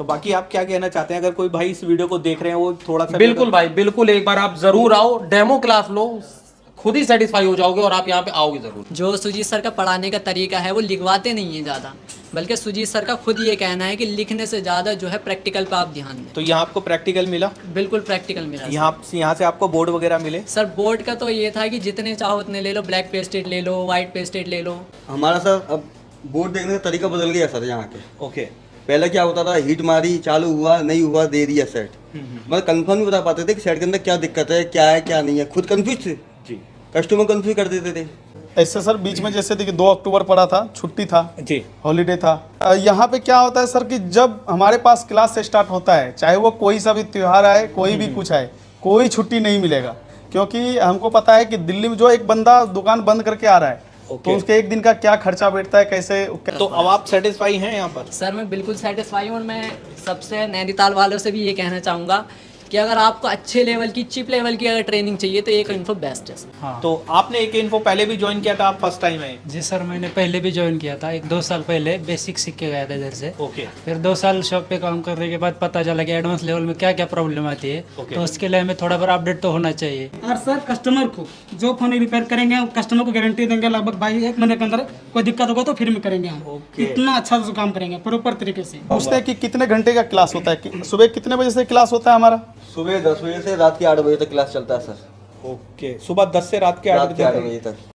तो बाकी आप क्या कहना चाहते हैं, अगर कोई भाई इस वीडियो को देख रहे हैं वो थोड़ा सा बिल्कुल भाई बिल्कुल, एक बार आप जरूर आओ, डेमो क्लास लो, खुद ही सेटिस्फाई हो जाओगे और आप यहाँ पे आओगे जरूर। जो सुजीत सर का पढ़ाने का तरीका है वो लिखवाते नहीं है ज़्यादा, बल्कि सुजीत सर का खुद ये कहना है कि लिखने से ज़्यादा जो है प्रैक्टिकल पे आप ध्यान दें। तो यहाँ आपको प्रैक्टिकल मिला? बिल्कुल प्रैक्टिकल मिला सर। यहाँ से आपको बोर्ड वगैरह मिले? सर बोर्ड का तो ये था कि जितने चाहो उतने ले लो, ब्लैक पेस्टेड ले लो, वाइट पेस्टेड ले लो। हमारा सर अब बोर्ड देखने का तरीका बदल गया सर यहाँ के। ओके। पहले क्या होता था, हीट मारी, चालू हुआ, नहीं हुआ, दे दिया सेट। मतलब कंफर्म नहीं बता पाते थे कि सेट के अंदर क्या दिक्कत है, क्या है क्या नहीं है, खुद कंफ्यूज थे जी, कस्टमर कंफ्यूज कर देते थे। ऐसे सर बीच में जैसे देखिए 2 अक्टूबर पड़ा था, छुट्टी था जी, हॉलीडे था। यहाँ पे क्या होता है सर कि जब हमारे पास क्लास से स्टार्ट होता है, चाहे वो कोई सा भी त्यौहार आए, कोई भी कुछ आए, कोई छुट्टी नहीं मिलेगा। क्योंकि हमको पता है कि दिल्ली में जो एक बंदा दुकान बंद करके आ रहा है, तो उसके एक दिन का क्या खर्चा बैठता है, कैसे। तो अब आप सेटिस्फाई हैं यहाँ पर? सर मैं बिल्कुल सेटिस्फाई हूँ और मैं सबसे नैनीताल वालों से भी ये कहना चाहूँगा कि अगर आपको अच्छे लेवल की, चिप लेवल की अगर ट्रेनिंग चाहिए तो एक इन्फो बेस्ट है। हाँ। तो आपने एक इन्फो पहले भी ज्वाइन किया था, आप फर्स्ट टाइम है? जी सर, मैंने पहले भी ज्वाइन किया था, 1-2 साल पहले बेसिक सीख के गया था इधर से। ओके। फिर 2 साल शॉप पे काम करने के बाद पता चला कि एडवांस लेवल में क्या क्या प्रॉब्लम आती है। तो उसके लिए हमें थोड़ा बड़ा अपडेट तो होना चाहिए। और सर कस्टमर को जो फोन रिपेयर करेंगे, कस्टमर को गारंटी देंगे लगभग भाई 1 महीने के अंदर कोई दिक्कत होगा तो फिर में करेंगे हम। इतना अच्छा से काम करेंगे प्रॉपर तरीके से। पूछते हैं कि कितने घंटे का क्लास होता है, कि सुबह कितने बजे से क्लास होता है हमारा? सुबह 10 बजे से रात के 8 बजे तक क्लास चलता है सर। ओके, सुबह 10 से रात के 8 रात के 8 बजे बजे तक।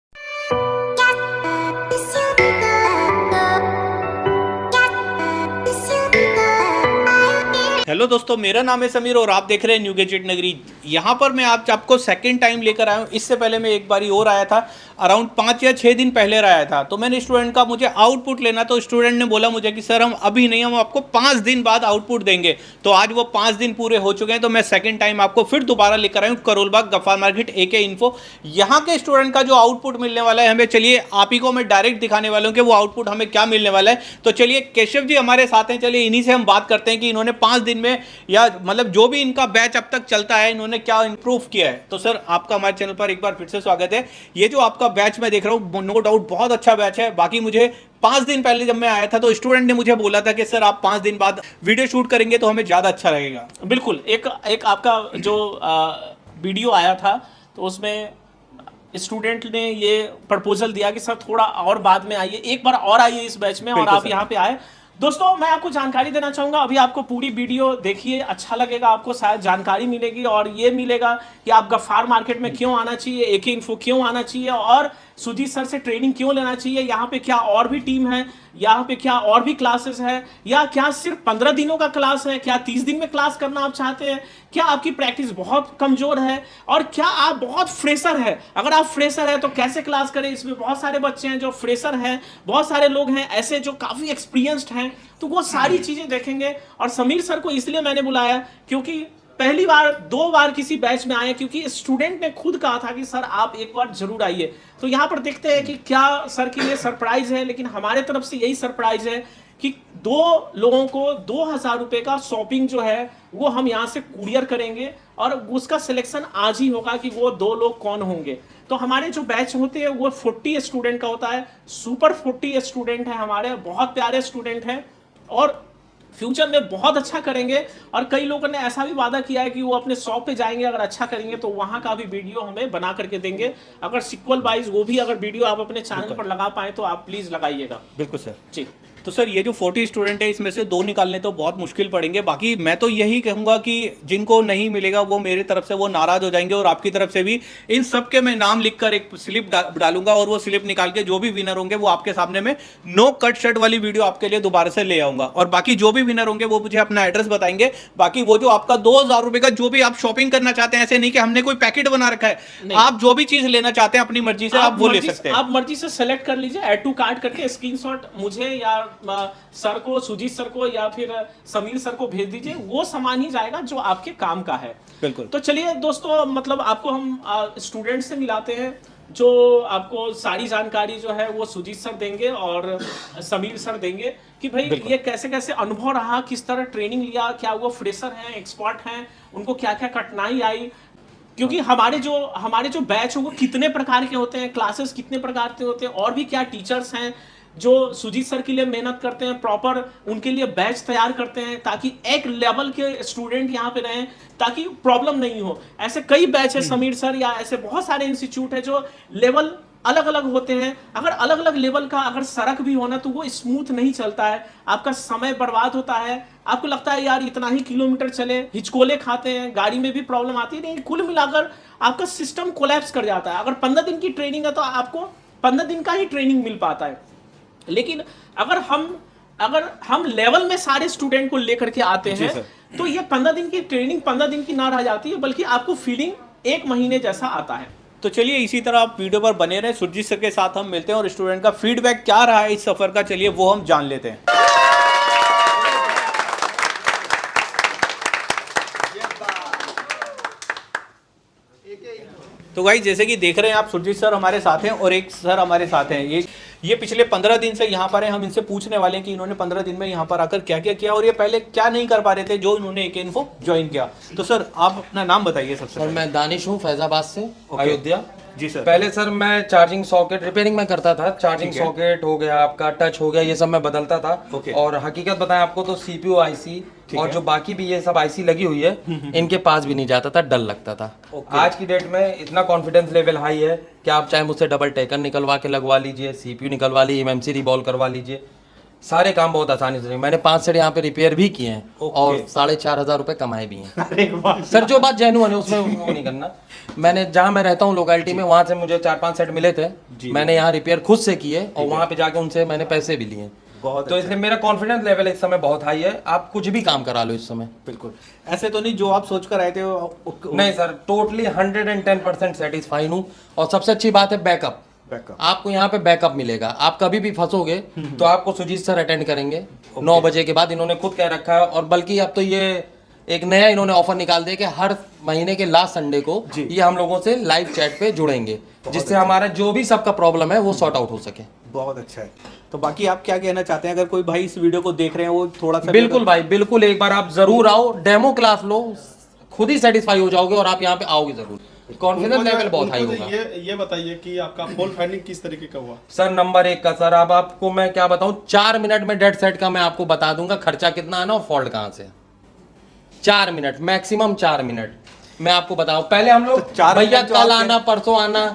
हेलो दोस्तों, मेरा नाम है समीर और आप देख रहे हैं न्यू गैजेट नगरी। यहाँ पर मैं आज आपको सेकंड टाइम लेकर आया हूँ। इससे पहले मैं एक बारी और आया था, अराउंड 5 या 6 दिन पहले आया था। तो मैंने स्टूडेंट का मुझे आउटपुट लेना, तो स्टूडेंट ने बोला मुझे कि सर हम अभी नहीं, हम आपको 5 दिन बाद आउटपुट देंगे। तो आज वो 5 दिन पूरे हो चुके हैं। तो मैं सेकेंड टाइम आपको फिर दोबारा लेकर आया हूँ Karol Bagh Gaffar market AK info. यहाँ के स्टूडेंट का जो आउटपुट मिलने वाला है हमें, चलिए आप ही को मैं डायरेक्ट दिखाने वाला हूँ कि वो आउटपुट हमें क्या मिलने वाला है। तो चलिए केशव जी हमारे साथ हैं, चलिए इन्हीं से हम बात करते हैं कि इन्होंने 5 दिन में, या मतलब जो भी इनका बैच अब तक चलता है, इन्होंने क्या इंप्रूव किया है। तो सर आपका हमारे चैनल पर एक बार फिर से स्वागत है। ये जो आपका बैच मैं देख रहा हूँ, नो डाउट बहुत अच्छा बैच है। बाकी मुझे 5 दिन पहले जब मैं आया था तो स्टूडेंट ने मुझे बोला था कि सर आप 5 दिन बाद वीडियो शूट करेंगे तो हमें ज़्यादा अच्छा लगेगा। बिल्कुल। एक आपका जो वीडियो आया था तो उसमें स्टूडेंट ने ये प्रपोजल दिया कि सर थोड़ा और बाद में आइए, एक बार और आइए इस बैच में, और आप यहाँ पे आए। दोस्तों मैं आपको जानकारी देना चाहूँगा, अभी आपको पूरी वीडियो देखिए, अच्छा लगेगा, आपको शायद जानकारी मिलेगी और ये मिलेगा कि आप गफ्फार मार्केट में क्यों आना चाहिए, AK इन्फो क्यों आना चाहिए और सुजीत सर से ट्रेनिंग क्यों लेना चाहिए। यहाँ पे क्या और भी टीम है, यहाँ पे क्या और भी क्लासेस है, या क्या सिर्फ 15 दिनों का क्लास है, क्या 30 दिन में क्लास करना आप चाहते हैं, क्या आपकी प्रैक्टिस बहुत कमजोर है, और क्या आप बहुत फ्रेशर है। अगर आप फ्रेशर है तो कैसे क्लास करें। इसमें बहुत सारे बच्चे हैं जो फ्रेशर हैं, बहुत सारे लोग हैं ऐसे जो काफ़ी एक्सपीरियंस्ड हैं। तो वो सारी चीज़ें देखेंगे। और समीर सर को इसलिए मैंने बुलाया क्योंकि पहली बार 2 बार किसी बैच में आए, क्योंकि स्टूडेंट ने खुद कहा था कि सर आप एक बार जरूर आइए। तो यहाँ पर देखते हैं कि क्या सर के लिए सरप्राइज है, लेकिन हमारे तरफ से यही सरप्राइज है कि 2 लोगों को 2000 रुपये का शॉपिंग जो है वो हम यहाँ से कुरियर करेंगे, और उसका सिलेक्शन आज ही होगा कि वो 2 लोग कौन होंगे। तो हमारे जो बैच होते हैं वो 40 स्टूडेंट का होता है, सुपर 40 स्टूडेंट है हमारे, बहुत प्यारे स्टूडेंट हैं और फ्यूचर में बहुत अच्छा करेंगे। और कई लोगों ने ऐसा भी वादा किया है कि वो अपने शॉप पे जाएंगे, अगर अच्छा करेंगे तो वहाँ का भी वीडियो हमें बना करके देंगे। अगर सिक्वल वाइज वो भी अगर वीडियो आप अपने चैनल पर लगा पाए तो आप प्लीज़ लगाइएगा। बिल्कुल सर जी। तो सर ये जो 40 स्टूडेंट है इसमें से 2 निकालने तो बहुत मुश्किल पड़ेंगे। बाकी मैं तो यही कहूँगा कि जिनको नहीं मिलेगा वो मेरी तरफ से वो नाराज हो जाएंगे, और आपकी तरफ से भी इन सब के मैं नाम लिखकर एक स्लिप डालूंगा, और वो स्लिप निकाल के जो भी विनर होंगे वो आपके सामने में नो कट शर्ट वाली वीडियो आपके लिए दोबारा से ले आऊंगा। और बाकी जो भी विनर होंगे वो मुझे अपना एड्रेस बताएंगे। बाकी वो जो आपका 2000 रुपये का जो भी आप शॉपिंग करना चाहते हैं, ऐसे नहीं कि हमने कोई पैकेट बना रखा है, आप जो भी चीज लेना चाहते हैं अपनी मर्जी से आप वो ले सकते हैं। आप मर्जी से सेलेक्ट कर लीजिए, ऐड टू कार्ट करके स्क्रीनशॉट मुझे या सर को, सुजीत सर को या फिर समीर सर को भेज दीजिए, वो सामान ही जाएगा जो आपके काम का है। बिल्कुल। तो चलिए दोस्तों, मतलब आपको हम स्टूडेंट से मिलाते हैं, जो आपको सारी जानकारी जो है वो सुजीत सर देंगे और समीर सर देंगे कि भाई ये कैसे कैसे अनुभव रहा, किस तरह ट्रेनिंग लिया, क्या वो फ्रेशर हैं, एक्सपर्ट हैं, उनको क्या क्या कठिनाई आई। क्योंकि हमारे जो बैच है वो कितने प्रकार के होते हैं, क्लासेस कितने प्रकार के होते हैं, और भी क्या टीचर्स हैं, जो सुजीत सर के लिए मेहनत करते हैं, प्रॉपर उनके लिए बैच तैयार करते हैं ताकि एक लेवल के स्टूडेंट यहाँ पे रहें, ताकि प्रॉब्लम नहीं हो। ऐसे कई बैच है समीर सर, या ऐसे बहुत सारे इंस्टीट्यूट है जो लेवल अलग अलग होते हैं। अगर अलग अलग लेवल का अगर सड़क भी होना तो वो स्मूथ नहीं चलता है, आपका समय बर्बाद होता है, आपको लगता है यार इतना ही किलोमीटर चले, हिचकोले खाते हैं, गाड़ी में भी प्रॉब्लम आती है। नहीं, कुल मिलाकर आपका सिस्टम कोलैप्स कर जाता है। अगर 15 दिन की ट्रेनिंग है तो आपको 15 दिन का ही ट्रेनिंग मिल पाता है। लेकिन अगर हम लेवल में सारे स्टूडेंट को लेकर के आते हैं तो ये 15 दिन की ट्रेनिंग 15 दिन की ना रह जाती है, बल्कि आपको फीलिंग 1 महीने जैसा आता है। तो चलिए इसी तरह आप वीडियो पर बने रहें। सुरजीत सर के साथ हम मिलते हैं और स्टूडेंट का फीडबैक क्या रहा है इस सफर का, चलिए वो हम जान लेते हैं। तो भाई जैसे कि देख रहे हैं आप, सुरजीत सर हमारे साथ हैं और एक सर हमारे साथ हैं। ये पिछले 15 दिन से यहाँ पर हैं। हम इनसे पूछने वाले हैं कि इन्होंने 15 दिन में यहाँ पर आकर क्या क्या किया और ये पहले क्या नहीं कर पा रहे थे जो इन्होंने AK इन्फो ज्वाइन किया। तो सर आप अपना नाम बताइए सबसे सर। मैं दानिश हूँ, फैजाबाद से, अयोध्या। जी सर। पहले सर मैं चार्जिंग सॉकेट रिपेयरिंग में करता था। चार्जिंग सॉकेट हो गया, आपका टच हो गया, ये सब मैं बदलता था। और हकीकत बताएं आपको तो CPU IC और जो बाकी भी ये सब IC लगी हुई है, इनके पास भी नहीं जाता था, डर लगता था। आज की डेट में इतना कॉन्फिडेंस लेवल हाई है कि आप चाहे मुझसे डबल टेकन निकलवा के लगवा लीजिए, CPU निकलवा लीजिए, MMC रिवॉल्व करवा लीजिए, सारे काम बहुत आसानी से। मैंने 5 सेट यहाँ पे रिपेयर भी किए हैं और 4,500 रुपए कमाए भी हैं। सर जो बात जेन्युइन है उसमें वो नहीं करना। मैंने जहाँ मैं रहता हूँ लोकेलिटी में, वहाँ से मुझे 4-5 सेट मिले थे, मैंने यहाँ रिपेयर खुद से किए और वहाँ पे जाके उनसे मैंने पैसे भी लिए। तो इसलिए मेरा कॉन्फिडेंस लेवल इस समय बहुत हाई है। आप कुछ भी काम करा लो इस समय। बिल्कुल ऐसे तो नहीं जो आप सोच कर आए थे नहीं सर, टोटली 110% सेटिस्फाइड हूँ। और सबसे अच्छी बात है बैकअप। आपको यहाँ पे बैकअप मिलेगा। आप कभी भी फंसोगे तो आपको सुजीत सर अटेंड करेंगे 9 बजे के बाद, इन्होंने खुद कह रखा है। और बल्कि अब तो ये एक नया इन्होंने ऑफर निकाल दिया कि हर महीने के लास्ट संडे को ये हम लोगों से लाइव चैट पे जुड़ेंगे, जिससे हमारा जो भी सबका प्रॉब्लम है वो सॉर्ट आउट हो सके। बहुत अच्छा है। तो बाकी आप क्या कहना चाहते हैं, अगर कोई भाई इस वीडियो को देख रहे हैं वो थोड़ा सा? बिल्कुल भाई, बिल्कुल एक बार आप जरूर आओ, डेमो क्लास लो, खुद ही सेटिस्फाई हो जाओगे और आप यहाँ पे आओगे जरूर। कॉन्फिडेंस लेवल बहुत हाई होगा। ये बताइए कि आपका फॉल्ट फाइंडिंग किस तरीके का हुआ? सर नंबर 1 का सर, अब आपको मैं क्या बताऊं, 4 मिनट में डेड सेट का मैं आपको बता दूंगा खर्चा कितना आना और फॉल्ट कहाँ से। 4 मिनट, मैक्सिमम 4 मिनट मैं आपको बताऊं। पहले हम लोग भैया कल आना परसों आना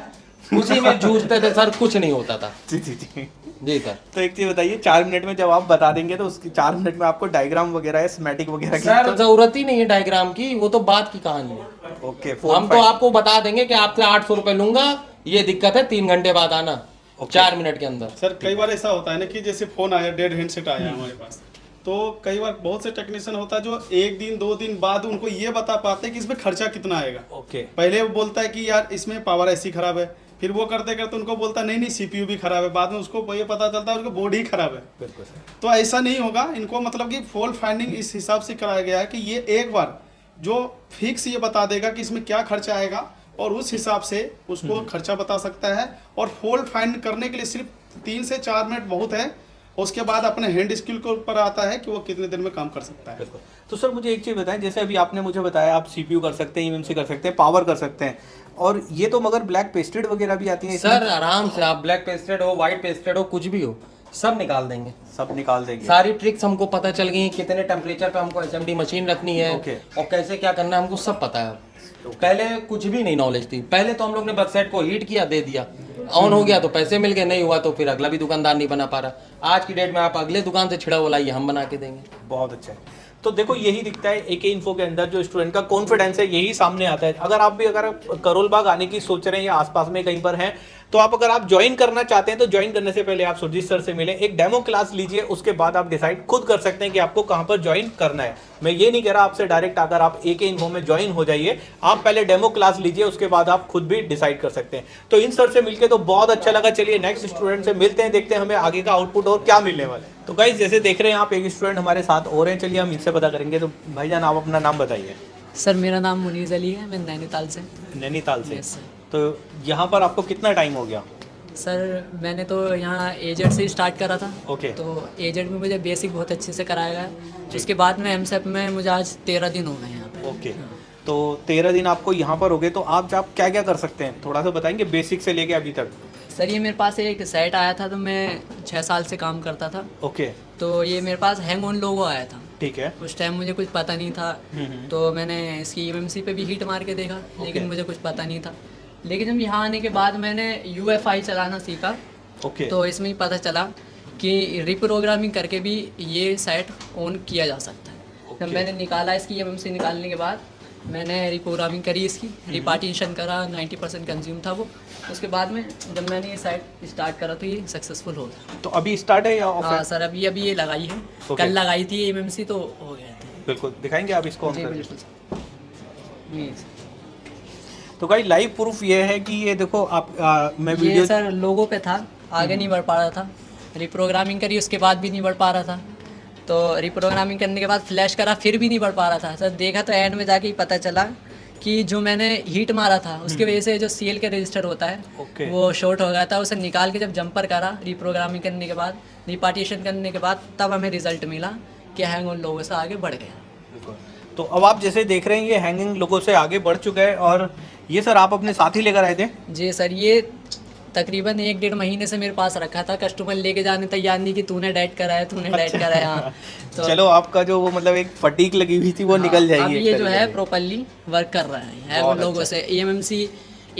उसी में जूझते थे सर, कुछ नहीं होता था। जी सर। तो एक चीज बताइए, 4 मिनट में जब आप बता देंगे तो उसकी 4 मिनट में आपको डायग्राम वगैरह या स्कीमेटिक वगैरह की सर जरूरत ही नहीं है डायग्राम की, वो तो बात की कहानी है। ओके, हम तो आपको बता देंगे कि आपसे 800 रुपए लूंगा, ये दिक्कत है, 3 घंटे बाद आना, 4 मिनट के अंदर। सर कई बार ऐसा होता है ना कि जैसे फोन आया, डेड हैंडसेट आया हमारे पास, तो कई बार बहुत से टेक्नीशियन होता है जो 1 दिन 2 दिन बाद उनको ये बता पाते हैं कि इसमें खर्चा कितना आएगा। ओके। पहले वो बोलता है कि यार इसमें पावर ऐसी खराब है, फिर वो करते करते उनको बोलता है नहीं CPU भी खराब है, बाद में उसको ये पता चलता है उसको बोर्ड ही खराब है। बिल्कुल सर। तो ऐसा नहीं होगा, इनको मतलब कि फॉल्ट फाइंडिंग इस हिसाब से कराया गया है कि ये एक बार जो फिक्स ये बता देगा कि इसमें क्या खर्चा आएगा और उस हिसाब से उसको खर्चा बता सकता है। और फॉल्ट फाइंड करने के लिए सिर्फ 3 से 4 मिनट बहुत है, उसके बाद अपने हैंड स्किल के ऊपर आता है कि वो कितने दिन में काम कर सकता है। तो सर मुझे एक चीज़ बताएं, जैसे अभी आपने मुझे बताया आप CPU कर सकते हैं, MMC कर सकते हैं, पावर कर सकते हैं, और ये तो मगर ब्लैक पेस्टेड वगैरह भी आती है सर आराम से आप ब्लैक पेस्टेड हो, व्हाइट पेस्टेड हो, कुछ भी हो, सब निकाल देंगे। सब निकाल देंगे। सारी ट्रिक्स हमको पता चल गई, कितने टेम्परेचर पे हमको SMD मशीन रखनी है और कैसे क्या करना है हमको सब पता है। पहले कुछ भी नहीं नॉलेज थी, पहले तो हम लोग ने बस सेट को हीट किया, दे दिया, ऑन हो गया तो पैसे मिल गए, नहीं हुआ तो फिर अगला भी दुकानदार नहीं बना पा रहा। आज की डेट में आप अगले दुकान से छिड़ा हुआ लाइए, हम बना के देंगे। बहुत अच्छा है। तो देखो यही दिखता है AK इन्फो के अंदर, जो स्टूडेंट का कॉन्फिडेंस है यही सामने आता है। अगर आप भी अगर करोल बाग आने की सोच रहे हैं या आसपास में कहीं पर हैं, तो अगर आप ज्वाइन करना चाहते हैं तो ज्वाइन करने से पहले आप सुरजीत सर से मिलें, एक डेमो क्लास लीजिए, उसके बाद आप डिसाइड खुद कर सकते हैं कि आपको कहां पर ज्वाइन करना है। मैं ये नहीं कह रहा आपसे डायरेक्ट आकर आप AK इन्फो में ज्वाइन हो जाइए, आप पहले डेमो क्लास लीजिए, उसके बाद आप खुद भी डिसाइड कर सकते हैं। तो इन सर से मिलकर तो बहुत अच्छा लगा। चलिए नेक्स्ट स्टूडेंट से मिलते हैं, देखते हैं हमें आगे का आउटपुट और क्या मिलने वाला है। तो गाइस जैसे देख रहे हैं आप, एक स्टूडेंट हमारे साथ और हैं, चलिए हम इनसे पता करेंगे। तो भाईजान आप अपना नाम बताइए। सर मेरा नाम मुनीज़ अली है, मैं नैनीताल से। नैनीताल से? Yes, sir. तो यहाँ पर आपको कितना टाइम हो गया? सर मैंने तो यहाँ एजेड से ही स्टार्ट करा था। ओके। तो एजेड में मुझे बेसिक बहुत अच्छे से कराया गया, उसके बाद में MSEP में मुझे आज 13 दिन हो गए यहाँ पे। ओके। तो 13 दिन आपको यहाँ पर हो गए, तो आप क्या क्या कर सकते हैं थोड़ा सा बताएंगे बेसिक से लेके अभी तक? सर ये मेरे पास एक सेट आया था, तो मैं 6 साल से काम करता था। ओके, तो ये मेरे पास हैंग ऑन लोगो आया था। ठीक है। उस टाइम मुझे कुछ पता नहीं था, तो मैंने इसकी EMMC पे भी हीट मार के देखा, लेकिन मुझे कुछ पता नहीं था। लेकिन जब यहाँ आने के बाद मैंने UFI चलाना सीखा, ओके, तो इसमें ही पता चला कि रिप्रोग्रामिंग करके भी ये सेट ऑन किया जा सकता है। जब मैंने निकाला इसकी EMMC निकालने के बाद मैंने रिप्रोग्रामिंग करी, इसकी रिपार्टीशन करा, 90% कंज्यूम था वो। उसके बाद में जब मैंने ये साइट स्टार्ट करा तो ये सक्सेसफुल हो गया। तो अभी स्टार्ट है या ऑफ है? हाँ सर, अभी ये लगाई है, Okay. कल लगाई थी EMMC, तो हो गया था। बिल्कुल, दिखाएंगे आप इसको ऑन जी करके? बिल्कुल सर। ये तो भाई लाइव प्रूफ ये है कि ये देखो आप मैं ये वीडियो सर लोगो पे था, आगे नहीं बढ़ पा रहा था। रिप्रोग्रामिंग करी, उसके बाद भी नहीं बढ़ पा रहा था। तो रिप्रोग्रामिंग करने के बाद फ्लैश करा, फिर भी नहीं बढ़ पा रहा था सर। देखा तो एंड में जाके ही पता चला कि जो मैंने हीट मारा था उसकी वजह से जो CL का रजिस्टर होता है Okay. वो शॉर्ट हो गया था। उसे निकाल के जब जंपर करा, रिप्रोग्रामिंग करने के बाद, रिपार्टीशन करने के बाद, तब हमें रिजल्ट मिला कि हैंग ऑन लोगो से आगे बढ़ गया। तो अब आप जैसे देख रहे हैं ये हैंगिंग लोगों से आगे बढ़ चुका है। और ये सर आप अपने साथ ही लेकर आए थे? जी सर, ये तकरीबन 1-1.5 महीने से मेरे पास रखा था। कस्टमर लेके जाने तैयार नहीं कि तूने डाइट कराया, तूने डाइट कराया। हाँ, तो चलो आपका जो वो मतलब एक फटीक लगी हुई थी वो निकल जाएगी। अभी एक ये जो तरीके है से। प्रॉपर्ली वर्क कर रहा है वो लोगों से। EMMC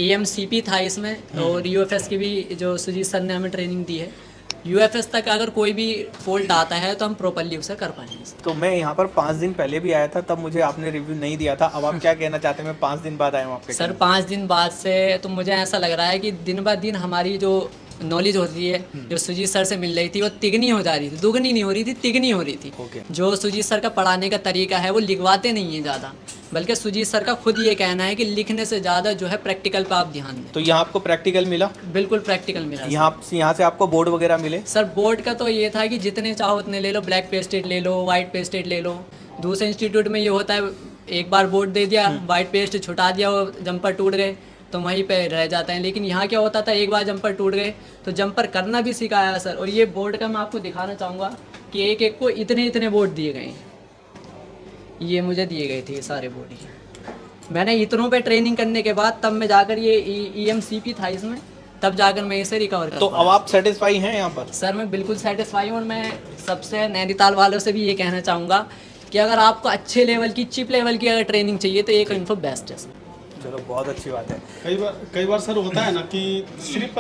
EMCP था इसमें, और UFS की भी जो सुजीत सर ने हमें ट्रेनिंग दी है। UFS तक अगर कोई भी फॉल्ट आता है तो हम प्रॉपर्ली उसे कर पाएंगे। तो मैं यहाँ पर 5 दिन पहले भी आया था, तब मुझे आपने रिव्यू नहीं दिया था। अब आप क्या कहना चाहते हैं? मैं 5 दिन बाद आया हूँ आपके सर 5 दिन बाद से तो मुझे ऐसा लग रहा है कि दिन ब दिन हमारी जो नॉलेज होती है, जो सुजीत सर से मिल रही थी, वो तिगनी हो जा रही थी। दुगनी नहीं हो रही थी, तिगनी हो रही थी। Okay. जो सुजीत सर का पढ़ाने का तरीका है वो लिखवाते नहीं है ज़्यादा, बल्कि सुजीत सर का खुद ये कहना है कि लिखने से ज़्यादा जो है प्रैक्टिकल पे आप ध्यान दें। तो यहाँ आपको प्रैक्टिकल मिला? बिल्कुल प्रैक्टिकल मिला। यहाँ से आपको बोर्ड वगैरह मिले? सर बोर्ड का तो ये था कि जितने चाहो उतने ले लो, ब्लैक पेस्टेड ले लो, वाइट पेस्टेड ले लो। दूसरे इंस्टीट्यूट में ये होता है, एक बार बोर्ड दे दिया, वाइट पेस्ट छुटा दिया, वो जंपर टूट गए तो वहीं पे रह जाते हैं। लेकिन यहाँ क्या होता था, एक बार जंपर टूट गए तो जंपर करना भी सिखाया सर। और ये बोर्ड का मैं आपको दिखाना चाहूँगा कि एक एक को इतने इतने बोर्ड दिए गए हैं। ये मुझे दिए गए थे ये सारे बोर्ड ही। मैंने इतनों पे ट्रेनिंग करने के बाद तब मैं जाकर ये EMCP था इसमें, तब जाकर मैं इसे रिकवर कर तो अब आप सेटिस्फाई हैं यहाँ पर? सर मैं बिल्कुल सेटिस्फाई हूँ। और मैं सबसे नैनीताल वालों से भी ये कहना चाहूँगा कि अगर आपको अच्छे लेवल की, चिप लेवल की अगर ट्रेनिंग चाहिए तो एक इन्फो बेस्ट है सर। चलो बहुत अच्छी बात है। कई बार सर होता है ना कि सिर्फ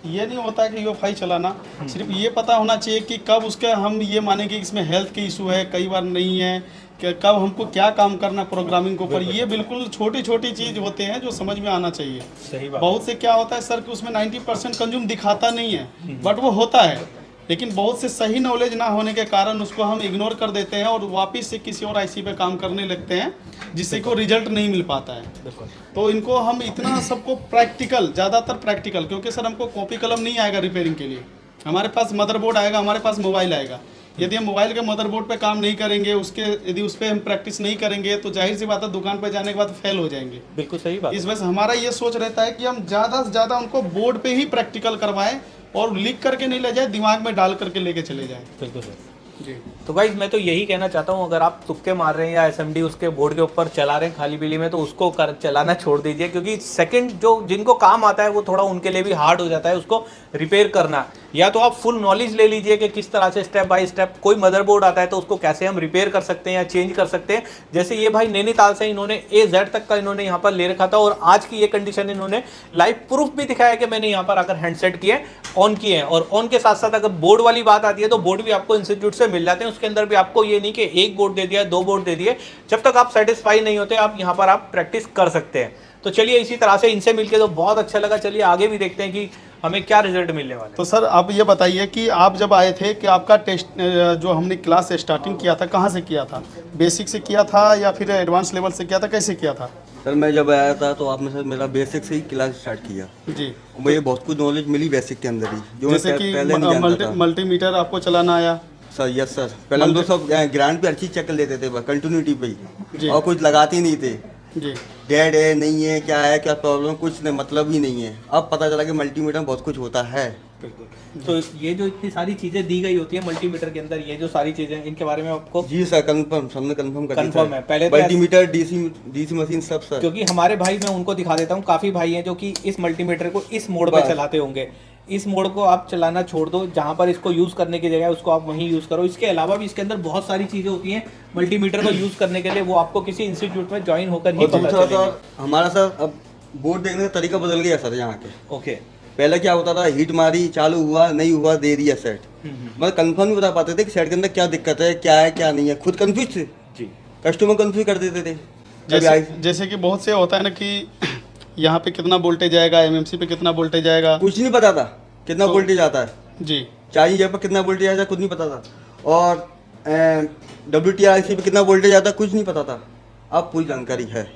ये नहीं होता कि UFI चलाना, सिर्फ ये पता होना चाहिए कि कब उसका हम ये माने कि इसमें हेल्थ के इशू है, कई बार नहीं है, कि कब हमको क्या काम करना प्रोग्रामिंग के ऊपर। ये बिल्कुल छोटी छोटी चीज़ होते हैं जो समझ में आना चाहिए। सही बात। बहुत से क्या होता है सर कि उसमें 90% कंज्यूम दिखाता नहीं है, बट वो होता है। लेकिन बहुत से सही नॉलेज ना होने के कारण उसको हम इग्नोर कर देते हैं और वापस से किसी और IC पे काम करने लगते हैं, जिससे को रिजल्ट नहीं मिल पाता है। तो इनको हम इतना सबको प्रैक्टिकल, ज़्यादातर प्रैक्टिकल, क्योंकि सर हमको कॉपी कलम नहीं आएगा रिपेयरिंग के लिए। हमारे पास मदरबोर्ड आएगा, हमारे पास मोबाइल आएगा। यदि हम मोबाइल के मदरबोर्ड पे काम नहीं करेंगे, यदि उस पर हम प्रैक्टिस नहीं करेंगे, तो जाहिर सी बात है दुकान पर जाने के बाद फेल हो जाएंगे। बिल्कुल सही बात। इस वजह से हमारा ये सोच रहता है कि हम ज़्यादा से ज़्यादा उनको बोर्ड पे ही प्रैक्टिकल करवाएं और लिख करके नहीं ले जाए, दिमाग में डाल करके लेके चले जाएं। बिल्कुल सर। जी। तो गाइज मैं तो यही कहना चाहता हूँ, अगर आप तुक्के मार रहे हैं या SMD उसके बोर्ड के ऊपर चला रहे हैं खाली पीली में, तो उसको चलाना छोड़ दीजिए। क्योंकि सेकंड जो जिनको काम आता है वो थोड़ा उनके लिए भी हार्ड हो जाता है उसको रिपेयर करना। या तो आप फुल नॉलेज ले लीजिए कि किस तरह से स्टेप बाय स्टेप कोई मदरबोर्ड आता है तो उसको कैसे हम रिपेयर कर सकते हैं या चेंज कर सकते हैं। जैसे ये भाई नैनीताल से इन्होंने AZ तक का इन्होंने यहाँ पर ले रखा था, और आज की ये कंडीशन इन्होंने लाइव प्रूफ भी दिखाया कि मैंने यहाँ पर आकर हैंडसेट किए, ऑन किए हैं। और ऑन के साथ साथ अगर बोर्ड वाली बात आती है तो बोर्ड भी आपको इंस्टीट्यूट से मिल जाते हैं। उसके अंदर भी आपको ये नहीं कि एक बोर्ड दे दिया, 2 बोर्ड दे दिए। जब तक आप सेटिस्फाई नहीं होते आप यहाँ पर आप प्रैक्टिस कर सकते हैं। तो चलिए इसी तरह से इनसे मिलके तो बहुत अच्छा लगा। चलिए आगे भी देखते हैं कि हमें क्या रिजल्ट मिलने वाला है। तो सर आप ये बताइए कि आप जब आए थे कि आपका टेस्ट जो हमने क्लास स्टार्टिंग किया था, कहाँ से किया था? बेसिक से किया था या फिर एडवांस लेवल से किया था, कैसे किया था? सर मैं जब आया था तो आपने सर मेरा बेसिक से ही क्लास स्टार्ट किया जी। मुझे बहुत कुछ नॉलेज मिली बेसिक के अंदर ही, जो मैं जैसे कि पहले नहीं जानता था। मल्टीमीटर आपको चलाना आया? सर यस सर, पहले हम तो सब ग्रांड पे हर चीज़ चेक कर लेते थे, बस कंटिन्यूटी पे जी। ही, और कुछ लगाते ही नहीं थे। जी। डेड है नहीं है, क्या है, क्या प्रॉब्लम, कुछ नहीं, मतलब ही नहीं है। अब पता चला कि मल्टीमीटर में बहुत कुछ होता है। बिल्कुल। तो ये जो इतनी सारी चीजें दी गई होती है मल्टीमीटर के अंदर, ये जो सारी चीजें, इनके बारे में आपको जी सर कंफर्म, हमने कंफर्म कर दिया कंफर्म है पहले तो मल्टीमीटर, डीसी मशीन सब सर। क्योंकि हमारे भाई, मैं उनको दिखा देता हूँ, काफी भाई हैं जो कि इस मल्टीमीटर को इस मोड पे बस। चलाते होंगे। इस मोड को आप चलाना छोड़ दो, जहाँ पर इसको यूज करने की जगह उसको आप वहीं यूज करो। इसके अलावा भी इसके अंदर बहुत सारी चीजें होती हैं मल्टीमीटर को यूज करने के लिए, वो आपको किसी इंस्टीट्यूट में ज्वाइन होकर ही और पता दूसरा चलेगी। सर हमारा सर अब बोर्ड देखने का तरीका बदल गया सर यहाँ के। ओके। पहले क्या होता था, हीट मारी, चालू हुआ, नहीं हुआ, दे दिया सेट। मतलब कंफर्म नहीं बता पाते थे कि सेट के अंदर क्या दिक्कत है, क्या है क्या नहीं है, खुद कंफ्यूज थे जी। कस्टमर, कंफ्यूज कर देते थे। जैसे कि बहुत से होता है ना कि यहाँ पे कितना वोल्टेज आएगा, एमएमसी पे कितना वोल्टेज आएगा, कुछ नहीं पता था कितना वोल्टेज आता है, जी चार्जिंग जगह पर कितना वोल्टेज आता है खुद नहीं पता था, और WTRC पे कितना वोल्टेज आता है कुछ नहीं पता था। अब पूरी जानकारी है।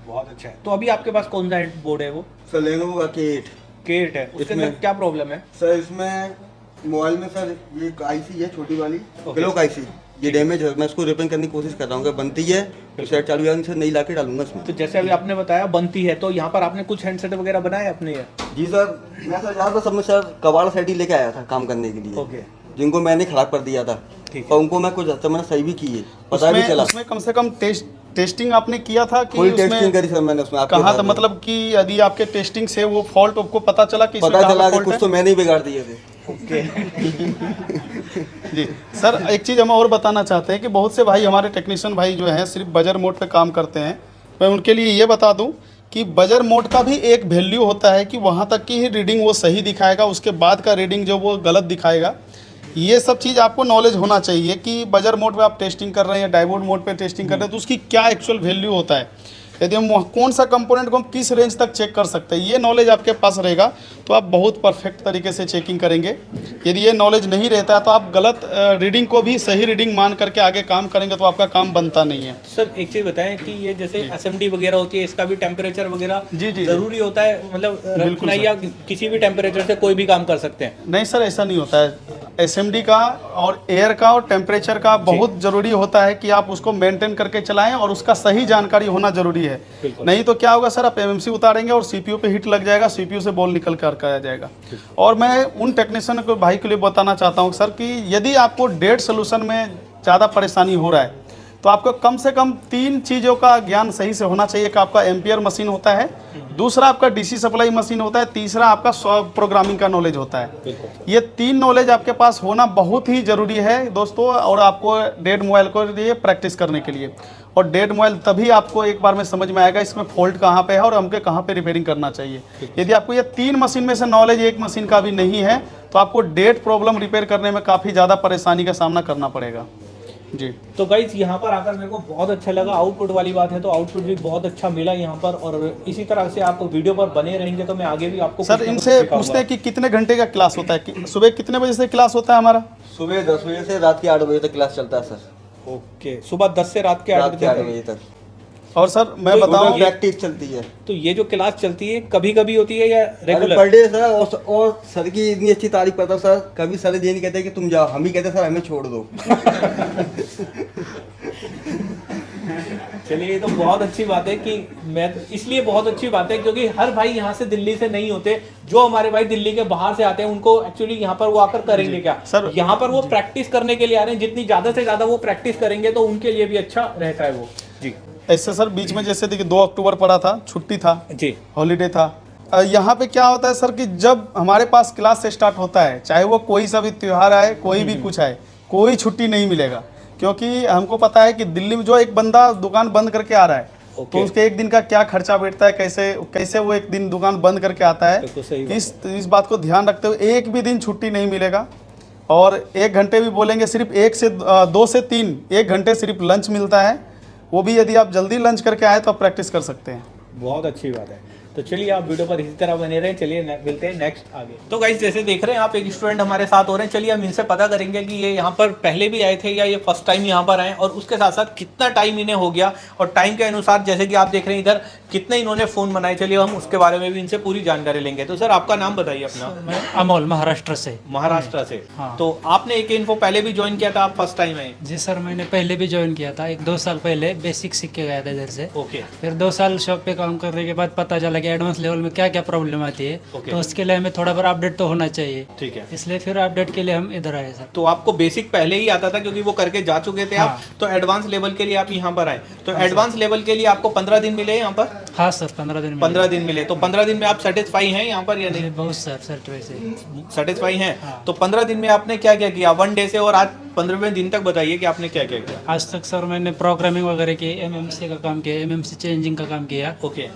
बहुत अच्छा है। तो अभी आपके पास कौन सा बोर्ड है? वो सर लेनोवो का K8 है, उसके अंदर इसमें- क्या प्रॉब्लम है? सर इसमें मोबाइल में सर ये आईसी है छोटी वाली, Okay. क्लॉक आईसी, ये डैमेज है। मैं इसको रिपेयर करने की कोशिश कर रहा हूँ, अगर बनती है तो सेट चालू जाने से नई ला के डालूंगा इसमें। तो जैसे अभी आपने बताया बनती है, तो यहाँ पर आपने कुछ हैंडसेट वगैरह बनाए अपने? जी सर, मैं सर यहाँ पर सब में सर कबाड़ सेट ही लेके आया था काम करने के लिए। ओके। जिनको मैंने खराब कर दिया था, ठीक और उनको मैं कुछ हद तक मैंने सही भी किए, पता भी चला। उसमें कम से कम टेस्टिंग आपने किया था कि फुल टेस्टिंग उसमें करी सर मैंने उसमें। आपके कहा साथ था, में। मतलब कि यदि आपके टेस्टिंग से वो फॉल्ट आपको पता चला कि इसमें पता कहाँ चला पर कि fault कुछ तो मैंने ही बिगाड़ दिए थे। जी सर, एक चीज़ हम और बताना चाहते हैं कि बहुत से भाई, हमारे टेक्नीशियन भाई जो हैं सिर्फ बजर मोड पे काम करते हैं। मैं उनके लिए ये बता दूं कि बजर मोड का भी एक वैल्यू होता है कि वहाँ तक की ही रीडिंग वो सही दिखाएगा, उसके बाद का रीडिंग जो वो गलत दिखाएगा। ये सब चीज़ आपको नॉलेज होना चाहिए कि बजर मोड पे आप टेस्टिंग कर रहे हैं या डायोड मोड पे टेस्टिंग कर रहे हैं तो उसकी क्या एक्चुअल वैल्यू होता है, यदि हम कौन सा कंपोनेंट को हम किस रेंज तक चेक कर सकते हैं, ये नॉलेज आपके पास रहेगा तो आप बहुत परफेक्ट तरीके से चेकिंग करेंगे। यदि ये नॉलेज नहीं रहता है तो आप गलत रीडिंग को भी सही रीडिंग मान करके आगे काम करेंगे तो आपका काम बनता नहीं है। सर एक चीज़ बताएं कि ये जैसे SMD वगैरह होती है, इसका भी टेम्परेचर वगैरह जी, जी। जरूरी होता है, मतलब रखना, या किसी भी टेम्परेचर से कोई भी काम कर सकते हैं? नहीं सर, ऐसा नहीं होता है। SMD का और एयर का और टेम्परेचर का बहुत ज़रूरी होता है कि आप उसको मेंटेन करके चलाएं और उसका सही जानकारी होना ज़रूरी है। नहीं तो क्या होगा सर, आप MMC उतारेंगे और CPU पे हिट लग जाएगा, CPU से बॉल निकल कर आ जाएगा। और मैं उन टेक्नीशियन को भाई के लिए बताना चाहता हूँ सर कि यदि आपको डेड सोल्यूशन में ज़्यादा परेशानी हो रहा है तो आपको कम से कम 3 चीज़ों का ज्ञान सही से होना चाहिए कि आपका एम्पियर मशीन होता है, दूसरा आपका DC सप्लाई मशीन होता है, तीसरा आपका प्रोग्रामिंग का नॉलेज होता है। ये 3 नॉलेज आपके पास होना बहुत ही ज़रूरी है दोस्तों, और आपको डेड मोबाइल को लिए प्रैक्टिस करने के लिए। और डेड मोबाइल तभी आपको एक बार में समझ में आएगा इसमें फॉल्ट कहाँ पे है और हमको कहाँ पे रिपेयरिंग करना चाहिए। यदि आपको ये 3 मशीन में से नॉलेज एक मशीन का भी नहीं है तो आपको डेड प्रॉब्लम रिपेयर करने में काफ़ी ज़्यादा परेशानी का सामना करना पड़ेगा। जी तो गाइस यहाँ पर आकर मेरे को बहुत अच्छा लगा। आउटपुट वाली बात है तो आउटपुट भी बहुत अच्छा मिला यहाँ पर, और इसी तरह से आप वीडियो पर बने रहेंगे तो मैं आगे भी आपको सर इनसे पूछते हैं कि कितने घंटे का क्लास होता है, कि सुबह कितने बजे से क्लास होता है हमारा? सुबह 10 बजे से रात के 8 बजे तक क्लास चलता है सर। ओके, सुबह 10 से रात के 8 रात के 8 बजे बजे तक। और सर मैं तो बताऊं, प्रैक्टिस चलती है। तो ये जो क्लास चलती है कभी कभी होती है या रेगुलर? पर डे सर, और सर की इतनी अच्छी तारीफ करता हूं सर, कभी सर ये नहीं कहते कि तुम जाओ, हम ही कहते सर हमें छोड़ दो। चलिए, ये तो बहुत अच्छी बात है कि मैं, इसलिए बहुत अच्छी बात है क्योंकि हर भाई यहाँ से दिल्ली से नहीं होते। जो हमारे भाई दिल्ली के बाहर से आते हैं उनको एक्चुअली यहाँ पर वो आकर करेंगे क्या सर, यहाँ पर वो प्रैक्टिस करने के लिए आ रहे हैं। जितनी ज़्यादा से ज़्यादा वो प्रैक्टिस करेंगे तो उनके लिए भी अच्छा रहता है वो। जी ऐसे सर बीच में जैसे देखिए 2 अक्टूबर पड़ा था, छुट्टी था, जी, हॉलीडे था। यहाँ पे क्या होता है सर कि जब हमारे पास क्लास से स्टार्ट होता है, चाहे वो कोई सा भी त्यौहार आए, कोई भी कुछ आए, कोई छुट्टी नहीं मिलेगा। क्योंकि हमको पता है कि दिल्ली में जो एक बंदा दुकान बंद करके आ रहा है तो उसके एक दिन का क्या खर्चा बैठता है, कैसे वो एक दिन दुकान बंद करके आता है, इस बात को ध्यान रखते हुए एक भी दिन छुट्टी नहीं मिलेगा। और 1 घंटे भी बोलेंगे, सिर्फ 2 से 3 1 घंटे सिर्फ लंच मिलता है, वो भी यदि आप जल्दी लंच करके आए तो आप प्रैक्टिस कर सकते हैं। बहुत अच्छी बात है। तो चलिए आप वीडियो पर इसी तरह बने रहें। चलिए मिलते हैं नेक्स्ट आगे। तो गाइस जैसे देख रहे हैं आप, एक स्टूडेंट हमारे साथ हो रहे हैं। चलिए हम इनसे पता करेंगे कि ये यहाँ पर पहले भी आए थे या ये फर्स्ट टाइम यहाँ पर आए, और उसके साथ साथ कितना टाइम इन्हें हो गया, और टाइम के अनुसार जैसे कि आप देख रहे हैं इधर कितने इन्होंने फ़ोन बनाए। चलिए हम उसके बारे में भी इनसे पूरी जानकारी लेंगे। तो सर आपका नाम बताइए अपना। मैं अमोल, महाराष्ट्र से। महाराष्ट्र से। हाँ। तो आपने एक इन्फो पहले भी ज्वाइन किया था, आप फर्स्ट टाइम आए? जी सर, मैंने पहले भी ज्वाइन किया था, 1-2 साल पहले बेसिक सीख के गया था इधर से। ओके। फिर 2 साल शॉप पे काम करने के बाद पता चला कि कि एडवांस लेवल में क्या क्या प्रॉब्लम आती है, तो उसके लिए हमें थोड़ा बार अपडेट तो होना चाहिए। ठीक है, इसलिए फिर अपडेट के लिए हम इधर आए सर। तो आपको बेसिक पहले ही आता था क्योंकि वो करके जा चुके थे आप, तो एडवांस लेवल के लिए आप यहाँ पर आए। तो एडवांस लेवल के लिए आपको 15 दिन मिले यहाँ पर? हाँ सर, 15 दिन में। 15 दिन मिले। तो 15 दिन में आप सेटिस्फाई हैं यहाँ पर या नहीं? बहुत सर सर्टिफाई से सेटिस्फाई हैं। तो 15 दिन में आपने क्या क्या किया 1 डे से, और आज 15वें दिन तक बताइए कि आपने क्या क्या किया। आज तक सर मैंने प्रोग्रामिंग वगैरह की, एमएमसी का काम किया, एमएमसी चेंजिंग का काम किया, ओके,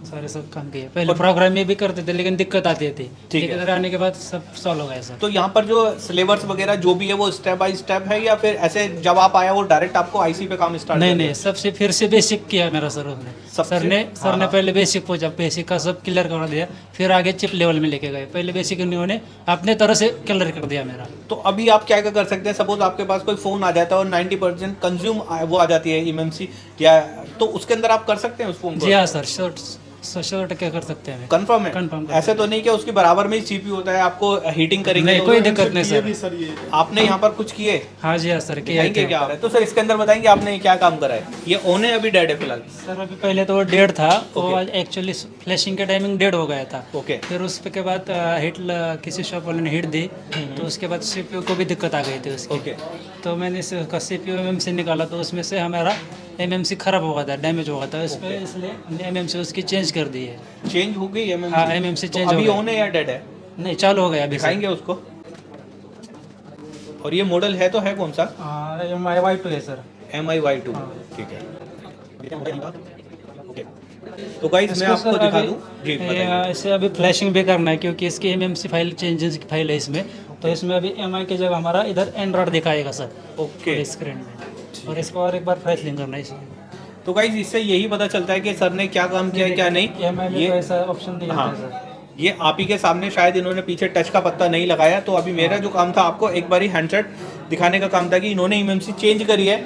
सारे सब काम किया। पहले प्रोग्राम में भी करते थे लेकिन दिक्कत आती थी, ठीक है। इधर आने के बाद सब सॉल्व हो गया सर। तो यहाँ पर जो सिलेबस वगैरह जो भी है वो स्टेप बाय स्टेप है, या फिर ऐसे जब आप आया वो डायरेक्ट आपको आईसी पे काम स्टार्ट? नहीं नहीं, सबसे फिर से बेसिक किया मेरा सर उसने। सबसे- सर ने पहले बेसिक पूछा, बेसिक का सब क्लियर करा दिया, फिर आगे चिप लेवल में लेके गए। पहले बेसिक उन्होंने अपने तरह से क्लियर कर दिया मेरा। तो अभी आप क्या क्या कर सकते हैं? सपोज आपके पास कोई फ़ोन आ जाता है और 90% कंज्यूम वो आ जाती है एमएमसी, या तो उसके अंदर आप कर सकते हैं उस फोन को? जी हाँ सर, शॉर्ट क्या कर सकते हैं। कंफर्म है? कंफर्म कर ऐसे तो नहीं कि उसके बराबर में ही सीपीयू होता है, आपको हीटिंग करेंगे नहीं, तो कोई दिक्कत नहीं सर। सर ये आपने यहाँ पर कुछ किए? हाँ जी हाँ सर, किया दिखाएंगे क्या? तो सर इसके अंदर बताएंगे आपने क्या काम करा है? ये ऑन है अभी डेड है फिलहाल? सर अभी पहले तो वो 1.5 था, वो आज एक्चुअली फ्लैशिंग के टाइमिंग 1.5 हो गया था। ओके, फिर उसके बाद किसी शॉप वाले ने हिट दी, तो उसके बाद सीपीयू को भी दिक्कत आ गई थी उसकी। ओके, तो मैंने उसका सीपीयू एमएमसी निकाला, तो उसमें से हमारा एमएमसी खराब हो गया था, डैमेज हो गया था उसमें, इसलिए हमने एमएमसी उसकी चेंज कर दी है। चेंज हो गई एमएमसी? हाँ, एमएमसी चेंज हो अभी गया। ऑन है या डेड है? नहीं, चालू हो गया अभी। दिखाएंगे उसको। और ये मॉडल है तो है कौन सा? MI-Y2 है सर। MI-Y2, ठीक है। ओके, तो गाइस मैं आपको दिखा दूं जी, बताइए। इसे अभी फ्लैशिंग भी करना है क्योंकि इसकी एमएमसी फाइल चेंजेस की फाइल है इसमें, तो इसमें अभी MI की जगह हमारा इधर एंड्रॉइड दिखाएगा सर ओके, स्क्रीन में, और इसको और एक बार फ्लैशिंग करना है इसमें। तो गाइस इससे यही पता चलता है कि सर ने क्या काम किया है क्या नहीं। MI में ये तो ऐसा ऑप्शन दिया हाँ, है सर। ये आप ही के सामने शायद इन्होंने पीछे टच का पत्ता नहीं लगाया, तो अभी मेरा जो काम था आपको एक बारी हैंडसेट दिखाने का काम था कि इन्होंने एमएमसी चेंज करी है,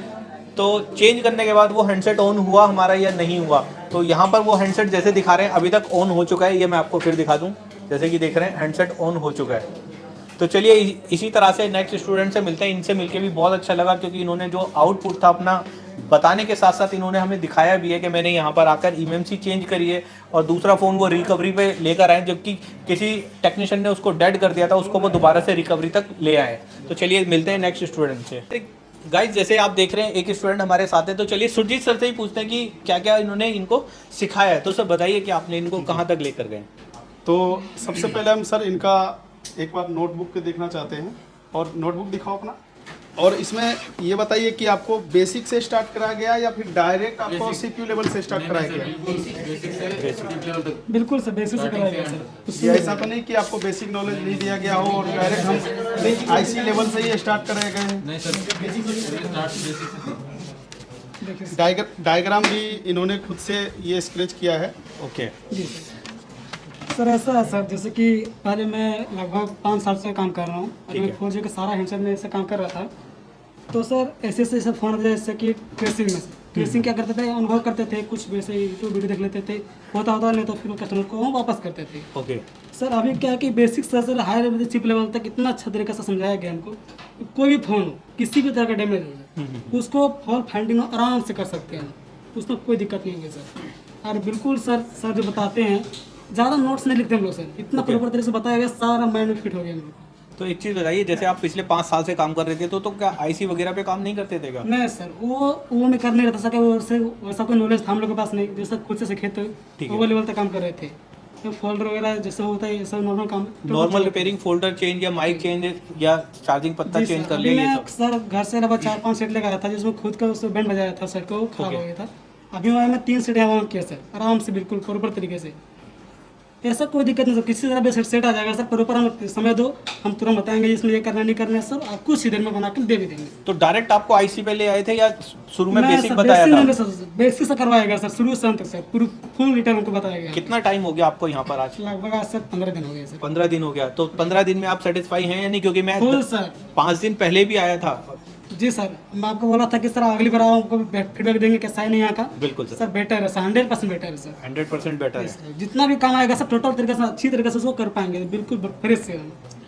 तो चेंज करने के बाद वो हैंडसेट ऑन हुआ हमारा या नहीं हुआ। तो यहाँ पर वो हैंडसेट जैसे दिखा रहे हैं अभी तक ऑन हो चुका है, ये मैं आपको फिर दिखा दूँ। जैसे कि देख रहे हैं हैंडसेट ऑन हो चुका है। तो चलिए इसी तरह से नेक्स्ट स्टूडेंट से मिलते हैं। इनसे मिलके भी बहुत अच्छा लगा क्योंकि इन्होंने जो आउटपुट था अपना बताने के साथ साथ इन्होंने हमें दिखाया भी है कि मैंने यहाँ पर आकर एमएमसी चेंज करी है, और दूसरा फ़ोन वो रिकवरी पे लेकर आए, जबकि किसी टेक्नीशियन ने उसको डेड कर दिया था, उसको वो दोबारा से रिकवरी तक ले आए। तो चलिए मिलते हैं नेक्स्ट स्टूडेंट से। गाइस जैसे आप देख रहे हैं एक स्टूडेंट हमारे साथ है, तो चलिए सुरजीत सर से ही पूछते हैं कि क्या क्या इन्होंने इनको सिखाया है। तो सर बताइए कि आपने इनको कहाँ तक लेकर गए? तो सबसे पहले हम सर इनका एक बार नोटबुक पे देखना चाहते हैं, और नोटबुक दिखाओ अपना। और इसमें ये बताइए कि आपको बेसिक से स्टार्ट कराया गया या फिर डायरेक्ट आपको सीपीयू लेवल से स्टार्ट कराया गया? बिल्कुल सर, बेसिक से कराया गया सर। ये ऐसा तो नहीं कि आपको बेसिक नॉलेज नहीं दिया गया हो और डायरेक्ट हम आईसी लेवल से ही स्टार्ट कराए गए? डायग्राम भी इन्होंने खुद से ये स्केच किया है। ओके, सर ऐसा है सर, जैसे कि पहले मैं लगभग 5 साल से काम कर रहा हूँ, और मैं 4G का सारा हैंडसेट में ऐसे काम कर रहा था। तो सर ऐसे ऐसे फ़ोन जैसे कि ट्रेसिंग में ट्रेसिंग क्या करते थे, अनुभव करते थे, कुछ वैसे यूट्यूब वीडियो देख लेते थे, होता नहीं तो फिर वो कस्टमर को हम वापस करते थे। ओके सर अभी क्या है कि बेसिक से sir high level chip level तक इतना अच्छा तरीके से समझाया गया हमको, कोई भी फ़ोन हो, किसी भी तरह का डैमेज हो जाए, उसको फॉल्ट फाइंडिंग आराम से कर सकते हैं, उसमें कोई दिक्कत नहीं होगी सर। और बिल्कुल सर जो बताते हैं ज़्यादा नोट्स नहीं लिखते हम लोग सर, इतना प्रॉपर तरीके से बताया गया, सारा माइंड में फिट हो गया हम लोग। तो एक चीज़ बताइए, जैसे आप पिछले 5 साल से काम कर रहे थे, तो क्या आईसी वगैरह पे काम नहीं करते थे क्या? नहीं सर, वो मैं कर नहीं रहता सर, वैसा कोई नॉलेज था हम लोग के पास नहीं, जैसे खुद से सीखे थे वो लेवल तक काम कर रहे थे। तो फोल्डर वगैरह जैसे होता है ये सब नॉर्मल काम, नॉर्मल रिपेयरिंग, फोल्डर चेंज या माइक चेंज या चार्जिंग पत्ता चेंज कर लिया, ये सब? सर घर से लगभग 4-5 सेट लेकर आया था, जिसमें खुद का उसमें बैंड बजाया था, सेट को खराब हो गया था। अभी मैं 3 सेट यहाँ किया सर, आराम से बिल्कुल प्रॉपर तरीके से, ऐसा कोई दिक्कत नहीं सर, किसी तरह भी सेट आ जाएगा सर, प्रॉपर हम समय दो, हम तुरंत बताएंगे इसमें ये करना नहीं करना है सर, आप कुछ ही देर में बना के दे भी देंगे। तो डायरेक्ट आपको आईसी पे ले आए थे या शुरू में बेसिक बताया था? बेसिक से करवाएगा सर, शुरू से अंत तक सर, पूरी फुल डिटेल हमको बताएगा। कितना टाइम हो गया आपको यहाँ पर आज? लगभग आज सर 15 दिन हो गए सर। 15 दिन हो गया। तो 15 दिन में आप सेटिस्फाई हैं या नहीं? क्योंकि मैं फुल सर 5 दिन पहले भी आया था। जी सर, मैं आपको बोला था कि सर अगली बार आओ, हमको फीडबैक देंगे कैसा है नहीं यहाँ का। बिल्कुल सर, बेटर है सर, 100% बेटर है सर, 100% बेटर है। जितना भी काम आएगा सर टोटल तरीके से अच्छी तरीके से उसको कर पाएंगे, बिल्कुल फ्रेश से।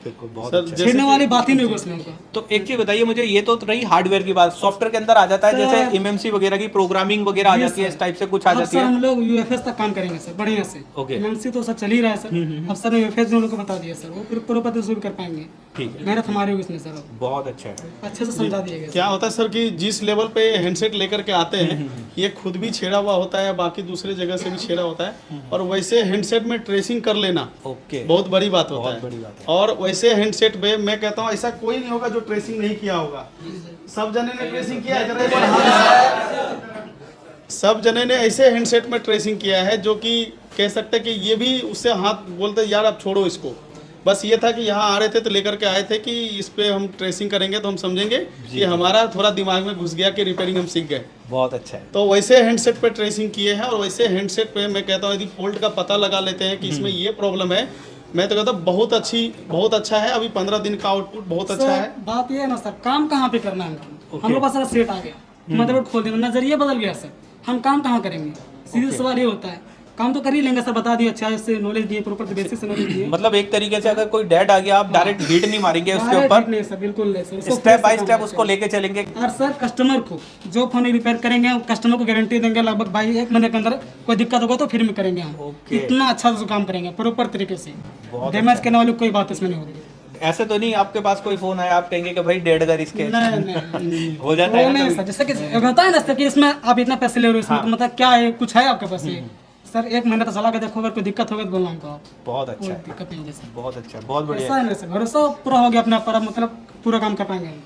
बिल्कुल बहुत सर अच्छा। जैसे छेड़ने वाली बात ही नहीं होगी उसमें उनका। तो एक चीज बताइए मुझे, ये तो रही हार्डवेयर की बात, सॉफ्टवेयर के अंदर आ जाता है जैसे एमएमसी वगैरह की प्रोग्रामिंग वगैरह आ जाती है, इस टाइप से कुछ आ अब जाती सर है। हम लोग यूएफएस तक काम करेंगे सर बढ़िया से। ओके। एमएमसी तो सर चल ही रहा है सर, अब सर ने यूएफएस जो उनको बता दिया सर, वो प्रॉपर शुरू कर पाएंगे। ठीक है, मेहनत हमारी होगी इसमें सर, अब बहुत अच्छा है। अच्छे से समझा दिया गया। क्या होता है सर कि जिस लेवल पे हैंडसेट लेकर के आते हैं ये खुद भी छेड़ा हुआ होता है, बाकी दूसरे जगह से भी छेड़ा होता है, और वैसे हैंडसेट में ट्रेसिंग कर लेना ओके, बहुत बड़ी बात होता बहुत है। बड़ी बात है। और वैसे हैंडसेट पे मैं कहता हूँ ऐसा कोई नहीं होगा जो ट्रेसिंग नहीं किया होगा। सब जने ने ट्रेसिंग किया है, जरा एक बार हाथ। सब जने ने ऐसे हैंडसेट में ट्रेसिंग किया है जो कि कह सकते हैं कि ये भी उससे हाथ बोलते यार अब छोड़ो इसको। बस ये था कि यहाँ आ रहे थे तो लेकर के आए थे कि इस पे हम ट्रेसिंग करेंगे तो हम समझेंगे कि हमारा थोड़ा दिमाग में घुस गया कि रिपेयरिंग हम सीख गए। बहुत अच्छा है। तो वैसे हैंडसेट पे ट्रेसिंग किए हैं, और वैसे हैंडसेट पे मैं कहता हूँ यदि फॉल्ट का पता लगा लेते हैं कि इसमें ये प्रॉब्लम है, मैं तो कहता हूँ बहुत अच्छा है। अभी 15 दिन का आउटपुट बहुत अच्छा है। सर बात ये है ना सर, काम कहाँ पे करना है हमको, हम लोग पास सर सेट आ गया, मदरबोर्ड खोल देना, नजरिया बदल गया सर, हम काम कहाँ करेंगे। सीधे सवाल ये होता है, काम तो कर ही लेंगे सर, बता दिए अच्छा से नॉलेज दिए, प्रॉपर बेसिक से नॉलेज दिए। मतलब एक तरीके से अगर कोई डेड आ गया आप डायरेक्ट हीट नहीं मारेंगे उसके Direct ऊपर, नहीं सर, बिल्कुल नहीं सर, उसको स्टेप बाय काम स्टेप करते उसको हैं। लेके चलेंगे। और सर कस्टमर को जो फोन रिपेयर करेंगे, कस्टमर को गारंटी देंगे लगभग भाई 1 महीने के अंदर कोई दिक्कत होगा तो फिर में करेंगे हम। ओके। इतना अच्छा से काम करेंगे प्रॉपर तरीके से, बहुत डैमेज करने वाली कोई बात इसमें नहीं होगी। ऐसे तो नहीं आपके पास कोई फोन आया आप कहेंगे कि भाई डेढ़ घर इसके नहीं हो जाता वो है ना नहीं कभी? सर, जैसे कि होता है ना सर कि इसमें आप इतना पैसे ले रहे हो, इसमें तो मतलब क्या है, कुछ है आपके पास ये सर, 1 महीना तो चला के देखो, अगर कोई दिक्कत होगा तो बोलना हमको आप, बहुत कोई अच्छा है, दिक्कत नहीं है सर। बहुत अच्छा, बहुत बढ़िया ऐसा है। है ना सर, भरोसा पूरा हो गया अपना पर, मतलब पूरा काम कर पाएंगे हम।